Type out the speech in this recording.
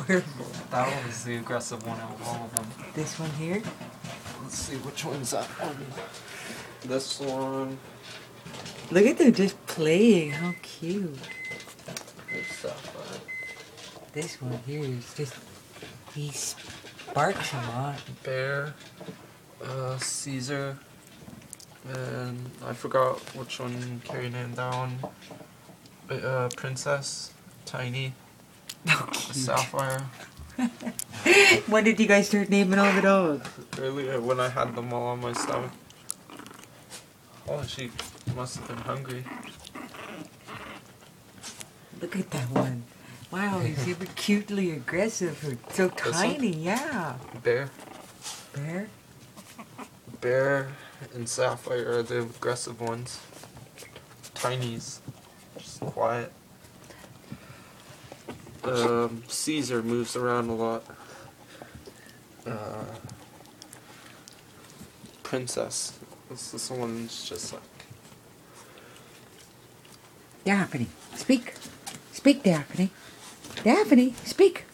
adorable. That was the aggressive one out of all of them. This one here? Let's see, which one's that one? This one. Look at them just playing. How cute. There's Sapphire. This one here is just... He sparks a lot. Bear. Caesar. And I forgot which one carried him down. Princess. Tiny. How cute. Sapphire. When did you guys start naming all the dogs? Earlier when I had them all on my stomach. Oh, she must have been hungry. Look at that one. Wow, he's super cutely aggressive. So tiny, yeah. Bear. Bear? Bear and Sapphire are the aggressive ones. Tiny's just quiet. Caesar moves around a lot. Princess. This one's just like... Daphne, speak. Speak, Daphne. Daphne, speak.